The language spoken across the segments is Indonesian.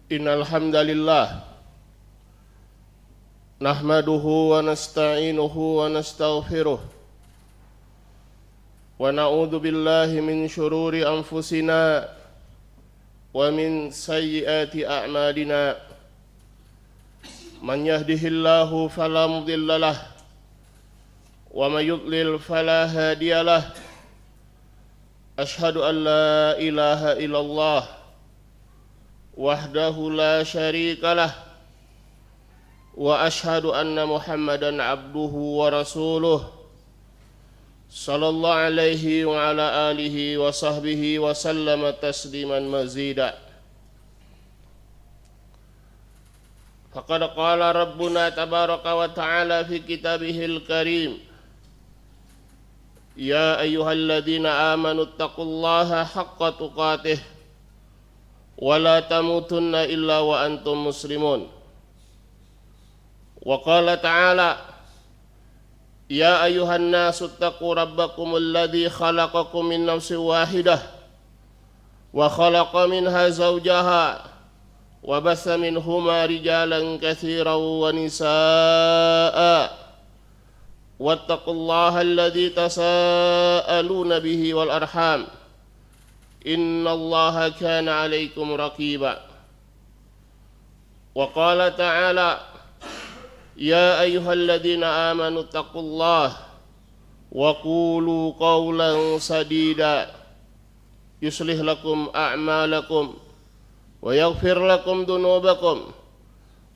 Innal hamdalillah nahmaduhu wa nasta'inuhu wa nastaghfiruh wa na'udzu billahi min shururi anfusina wa min sayyiati a'malina. Man yahdihillahu fala mudhillalah wa may yudlil fala hadiyalah. Ashhadu an la ilaha illallah wahdahu la syarikalah wa ashhadu anna Muhammadan abduhu wa rasuluh sallallahu alaihi wa ala alihi wa sahbihi wa sallama tasliman mazida. Faqad qala rabbuna tabaraka wa ta'ala fi kitabihil karim, ya ayyuhalladzina amanu taqullaha haqqa tuqatih wa la tamutunna illa wa antum muslimun. Wa qala ta'ala, ya ayyuhan nasu taqu rabbakumul ladzi khalaqakum min nafsin wahidah wa khalaqa minha zawjaha wa bassa minhuma rijalan katsiran wa nisaa'a wattaqullaha alladzi tasaaluna bihi wal arham innallaha kana 'alaikum raqiba. Wa qala ta'ala, ya ayyuhalladzina amanu taqullaha wa qulu qawlan sadida yuslih lakum a'malakum wa yaghfir lakum dhunubakum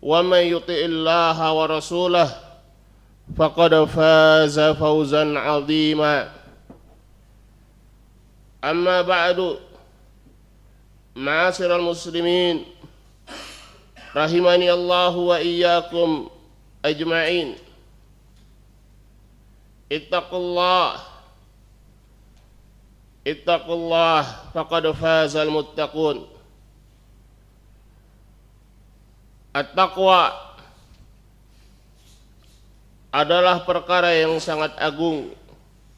wa may yuti'illaha wa rasulahu faqad faza fawzan 'azima. Amma ba'du, ma'asyiral muslimin rahimani Allah wa iyyakum ajma'in. Ittaqullah faqad fazal muttaqun. At-taqwa adalah perkara yang sangat agung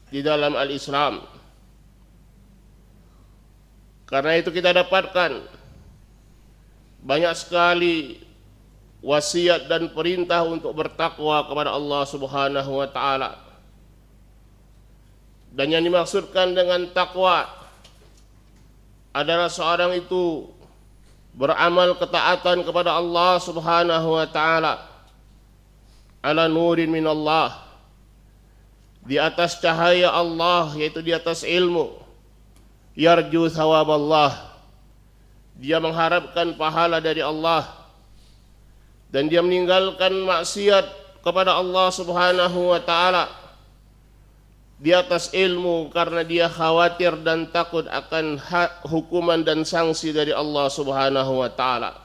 di dalam al-Islam. Karena itu kita dapatkan banyak sekali wasiat dan perintah untuk bertakwa kepada Allah Subhanahu wa taala. Dan yang dimaksudkan dengan takwa adalah seorang itu beramal ketaatan kepada Allah Subhanahu wa taala ala nurin minallah, di atas cahaya Allah, yaitu di atas ilmu. Yarju thawaballah, dia mengharapkan pahala dari Allah, dan dia meninggalkan maksiat kepada Allah Subhanahu wa taala di atas ilmu, karena dia khawatir dan takut akan hukuman dan sanksi dari Allah Subhanahu wa taala.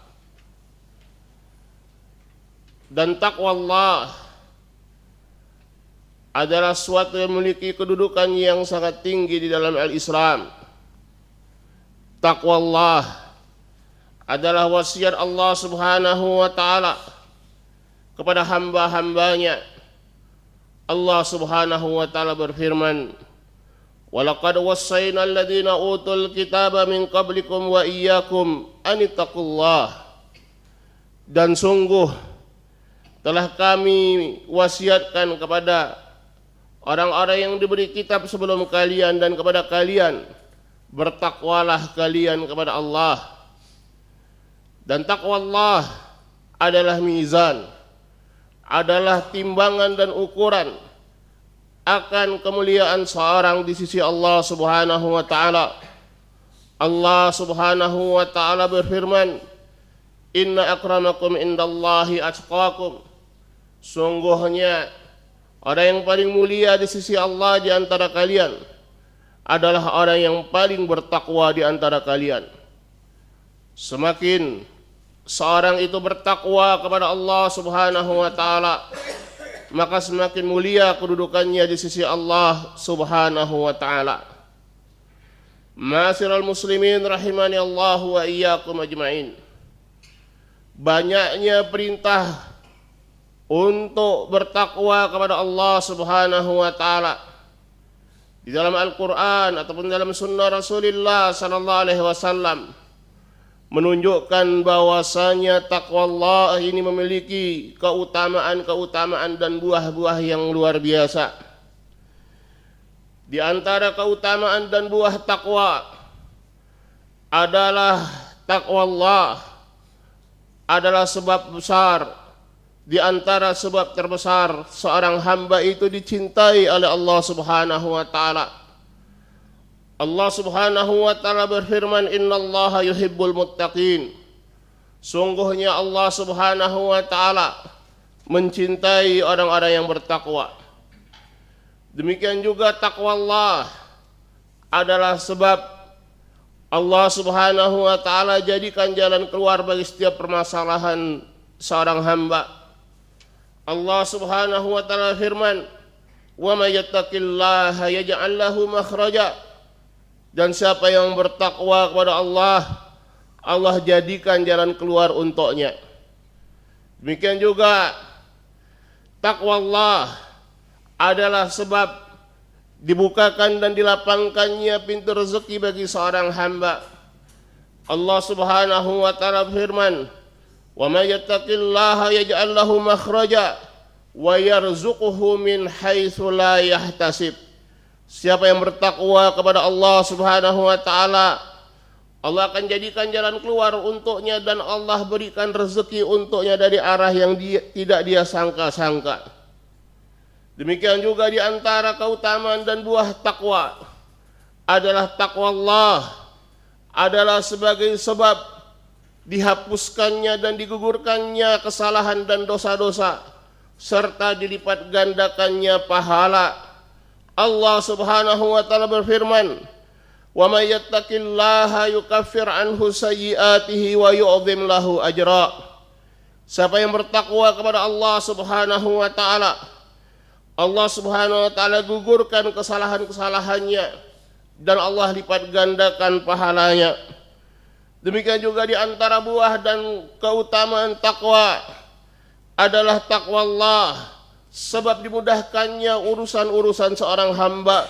Dan takwa Allah adalah suatu yang memiliki kedudukan yang sangat tinggi di dalam al-Islam. Takwa Allah adalah wasiat Allah Subhanahu wa taala kepada hamba-hambanya. Allah Subhanahu wa taala berfirman, "Walaqad wassayna alladziina utul kitaba min qablikum wa iyyakum an ittaqullah." Dan sungguh telah kami wasiatkan kepada orang-orang yang diberi kitab sebelum kalian dan kepada kalian, bertakwalah kalian kepada Allah. Dan takwa Allah adalah mizan, adalah timbangan dan ukuran akan kemuliaan seorang di sisi Allah Subhanahu wa taala. Allah Subhanahu wa taala berfirman, "Inna akramakum indallahi atqakum." Sungguhnya orang yang paling mulia di sisi Allah di antara kalian adalah orang yang paling bertakwa di antara kalian. Semakin seorang itu bertakwa kepada Allah Subhanahu wa taala, maka semakin mulia kedudukannya di sisi Allah Subhanahu wa taala. Ma'asyiral muslimin rahimani Allah wa iyyakum ajmain. Banyaknya perintah untuk bertakwa kepada Allah Subhanahu wa taala di dalam Al-Qur'an ataupun dalam sunnah Rasulullah sallallahu alaihi wasallam. menunjukkan bahwasanya takwa Allah ini memiliki keutamaan-keutamaan dan buah-buah yang luar biasa. Di antara keutamaan dan buah takwa adalah takwa Allah adalah sebab besar di antara sebab terbesar seorang hamba itu dicintai oleh Allah Subhanahu wa taala. Allah Subhanahu wa taala berfirman, "Innallaha yuhibbul muttaqin." Sungguhnya Allah Subhanahu wa taala mencintai orang-orang yang bertakwa. Demikian juga takwa Allah adalah sebab Allah Subhanahu wa taala jadikan jalan keluar bagi setiap permasalahan seorang hamba. Allah Subhanahu wa taala firman, "Wa may yattaqillaha yaj'al lahu makhraja." Dan siapa yang bertakwa kepada Allah, Allah jadikan jalan keluar untuknya. Demikian juga takwa Allah adalah sebab dibukakan dan dilapangkannya pintu rezeki bagi seorang hamba. Allah Subhanahu wa taala berfirman, "Wa may yattaqillaha yaj'al lahu makhraja wa yarzuquhu min haitsu la yahtasib." Siapa yang bertakwa kepada Allah Subhanahu wa taala, Allah akan jadikan jalan keluar untuknya dan Allah berikan rezeki untuknya dari arah yang tidak dia sangka-sangka. Demikian juga di antara keutamaan dan buah takwa adalah takwa Allah adalah sebagai sebab dihapuskannya dan digugurkannya kesalahan dan dosa-dosa serta dilipat gandakannya pahala. Allah Subhanahu wa taala berfirman, "Wa may yattaqillaha yukaffir anhu sayyi'atihi wa yu'dhim lahu ajra." Siapa yang bertakwa kepada Allah Subhanahu wa taala, Allah Subhanahu wa taala gugurkan kesalahan-kesalahannya dan Allah lipat gandakan pahalanya. Demikian juga di antara buah dan keutamaan takwa adalah takwa Allah, sebab dimudahkannya urusan-urusan seorang hamba.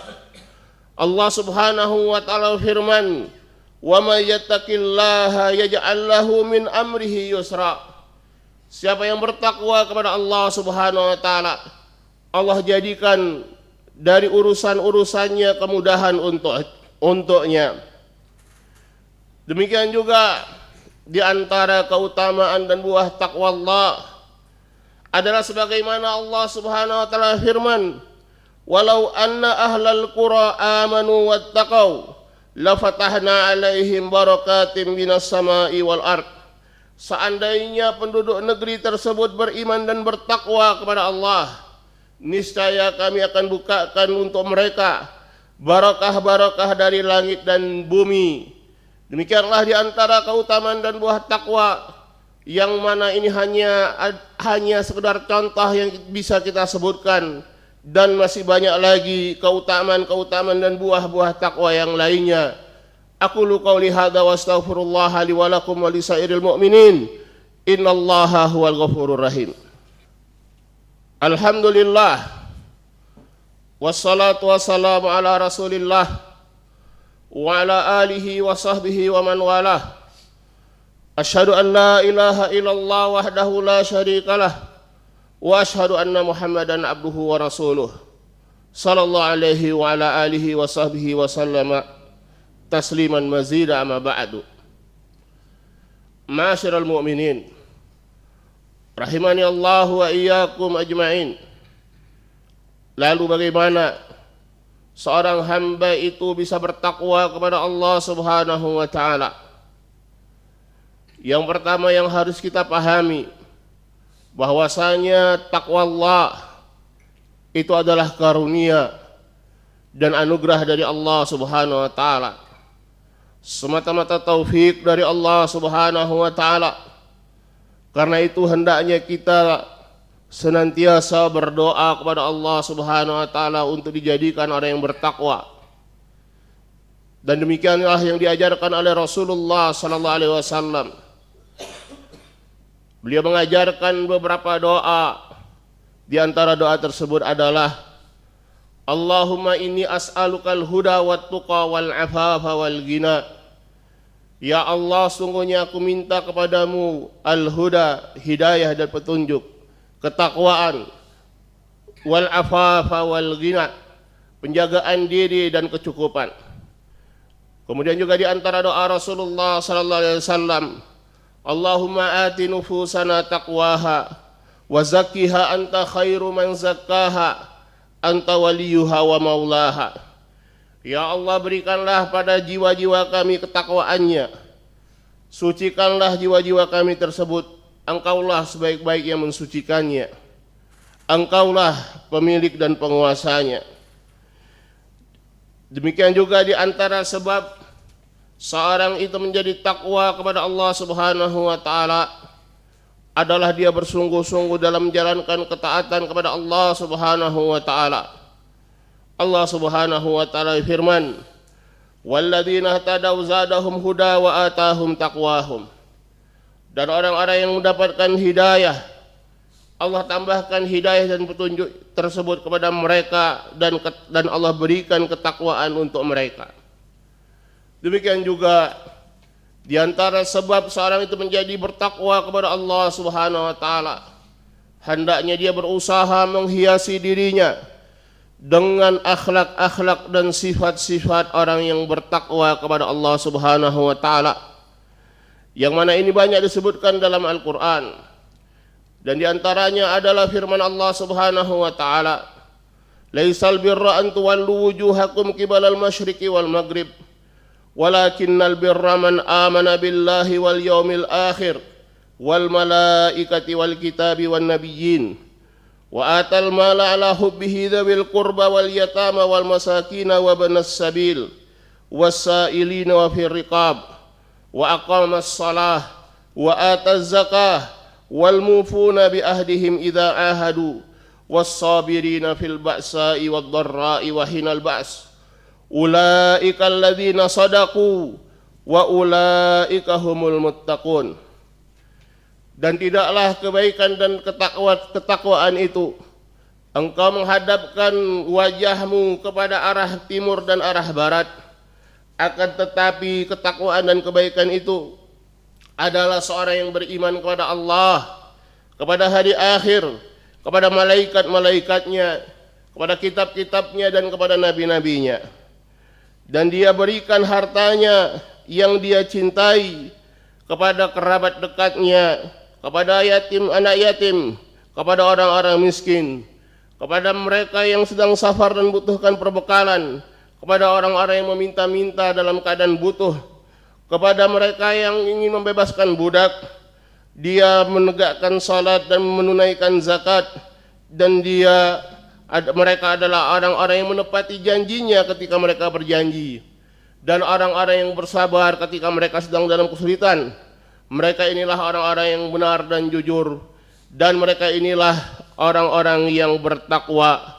Allah Subhanahu wa taala firman, "Wa may yattaqillaha yaj'al lahu min amrihi yusra." Siapa yang bertakwa kepada Allah Subhanahu wa taala, Allah jadikan dari urusan-urusannya kemudahan untuknya. Demikian juga di antara keutamaan dan buah takwa Allah adalah sebagaimana Allah Subhanahu wa taala firman, "Walau anna ahlal qura amanu wattaqau lafatahna 'alaihim barakatim minas sama'i wal ard." Seandainya penduduk negeri tersebut beriman dan bertakwa kepada Allah, niscaya kami akan bukakan untuk mereka barakah-barakah dari langit dan bumi. Demikianlah di antara keutamaan dan buah takwa, yang mana ini hanya sekedar contoh yang bisa kita sebutkan, dan masih banyak lagi keutamaan-keutamaan dan buah-buah takwa yang lainnya. Aqulu qauli hadza wa astaghfirullah li wa lakum wa lisairil mu'minin. Innallaha huwal ghafurur rahim. Alhamdulillah wassalatu wassalamu ala Rasulillah wa ala alihi wa sahbihi wa man walah. Asyhadu an la ilaha illallah wahdahu la syarikalah wa asyhadu anna Muhammadan abduhu wa rasuluh sallallahu alaihi wa ala alihi wa sahbihi wa sallama tasliman mazida amma ba'du. Ma'asyiral mu'minin rahimani Allah wa iyyakum ajma'in. Lalu bagaimana seorang hamba itu bisa bertakwa kepada Allah Subhanahu wa taala? Yang pertama yang harus kita pahami, bahwasanya takwa Allah itu adalah karunia dan anugerah dari Allah Subhanahu wa taala. Semata-mata taufik dari Allah Subhanahu wa taala. Karena itu hendaknya kita senantiasa berdoa kepada Allah Subhanahu wa taala untuk dijadikan orang yang bertakwa. Dan demikianlah yang diajarkan oleh Rasulullah sallallahu alaihi wasallam. Beliau mengajarkan beberapa doa. Di antara doa tersebut adalah, Allahumma inni as'alukal huda wat tuqa wal afafa wal ghina. Ya Allah, sungguhnya aku minta kepadamu al-huda, hidayah dan petunjuk, ketakwaan, wal afafa wal ghina, penjagaan diri dan kecukupan. Kemudian juga di antara doa Rasulullah sallallahu alaihi wasallam, Allahumma ati nufusana taqwaha wa zakkiha anta khairu man zakkaha anta waliyuha wa maulaha. Ya Allah, berikanlah pada jiwa-jiwa kami ketakwaannya, sucikanlah jiwa-jiwa kami tersebut, Engkaulah sebaik-baik yang mensucikannya, Engkaulah pemilik dan penguasanya. Demikian juga di antara sebab seorang itu menjadi takwa kepada Allah Subhanahu wa taala adalah dia bersungguh-sungguh dalam menjalankan ketaatan kepada Allah Subhanahu wa taala. Allah Subhanahu wa taala firman, "Walladzina ihtadaw zadahum huda wa atahum taqwahum." Dan orang-orang yang mendapatkan hidayah, Allah tambahkan hidayah dan petunjuk tersebut kepada mereka, dan Allah berikan ketakwaan untuk mereka. Demikian juga di antara sebab seorang itu menjadi bertakwa kepada Allah Subhanahu wa taala, hendaknya dia berusaha menghiasi dirinya dengan akhlak-akhlak dan sifat-sifat orang yang bertakwa kepada Allah Subhanahu wa taala, yang mana ini banyak disebutkan dalam Al-Qur'an. Dan di antaranya adalah firman Allah Subhanahu wa taala, "Laisal birra an tuwallu wujuhakum qibalal masyriqi wal maghrib, walakinnal birra man amana billahi wal yaumil akhir wal malaikati wal kitabi wan nabiyyin wa atal mala ala hubbihi dzawil qurba wal yatama wal masakin wa banas sabil wasailina wa fir riqab wa aqamas salah wa ataz zakah wal mufuna bi ahdihim idza ahadu was sabirina fil ba'sa'i wad dharra'i wa hinal ba's ulaika alladzina sadaqu wa ulaika humul muttaqun." Dan tidaklah kebaikan dan ketakwaan itu engkau menghadapkan wajahmu kepada arah timur dan arah barat, akan tetapi ketakwaan dan kebaikan itu adalah seorang yang beriman kepada Allah, kepada hari akhir, kepada malaikat-malaikatnya, kepada kitab-kitabnya dan kepada nabi-nabinya. Dan dia berikan hartanya yang dia cintai kepada kerabat dekatnya, kepada yatim, anak yatim, kepada orang-orang miskin, kepada mereka yang sedang safar dan butuhkan perbekalan, kepada orang-orang yang meminta-minta dalam keadaan butuh, kepada mereka yang ingin membebaskan budak. Dia menegakkan salat dan menunaikan zakat, dan mereka adalah orang-orang yang menepati janjinya ketika mereka berjanji, dan orang-orang yang bersabar ketika mereka sedang dalam kesulitan. Mereka inilah orang-orang yang benar dan jujur, dan mereka inilah orang-orang yang bertakwa.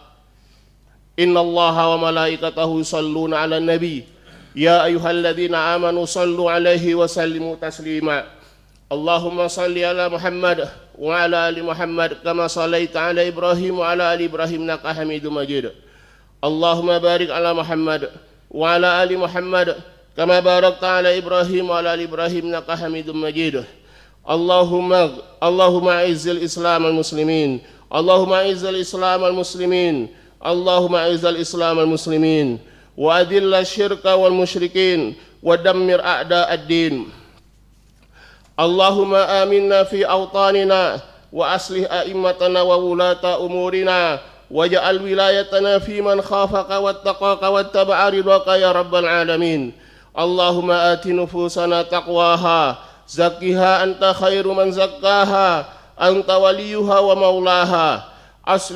Innallaha wa malaikatahu yusholluna 'alan nabi ya ayyuhalladzina amanu shallu 'alaihi wa sallimu taslima. Allahumma shalli 'ala Muhammad wa 'ala ali Muhammad kama shallaita 'ala Ibrahim wa 'ala ali Ibrahim innaka Hamidum Majid. Allahumma barik 'ala Muhammad wa 'ala ali Muhammad kama barakta 'ala Ibrahim wa 'ala ali Ibrahim innaka Hamidum Majid. Allahumma izzil Islam al muslimin. Allahumma izzil Islam al muslimin. Allahumma izzil Islam al muslimin wa adilla syirka wal musyrikin wa dammir a'da ad-din. Allahumma aminna fi awtanina wa aslih a'immatana wa wulata umurina waj'al wilayatana fi man khafaka wattaqaka wattaba'a ridwaka ya rabbal alamin. Allahumma ati nufusana taqwaha zakkiha anta khairu man zakkaha anta waliyuha wa maulaha.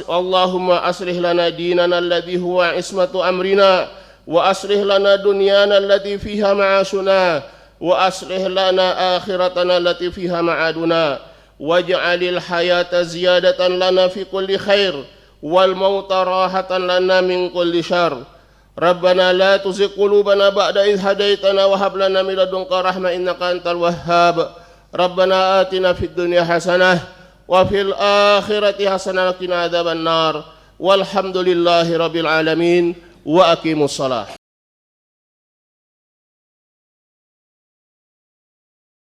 Allahumma aslih lana dinana alladhi huwa ismatu amrina wa aslih lana dunyana allati fiha ma'ashuna wa aslih lana akhiratana allati fiha ma'aduna waj'alil hayata ziyadatan lana fi kulli khair wal mauta rahatan lana min kulli syarr. Rabbana la tuzigh qulubana ba'da idh hadaitana wa hab lana min ladunka rahmah innaka antal wahhab. Rabbana atina fid dunya hasanah wa fil akhirati hasanah wa qina adzaban nar. Walhamdulillahi rabbil alamin wa aqimus shalah.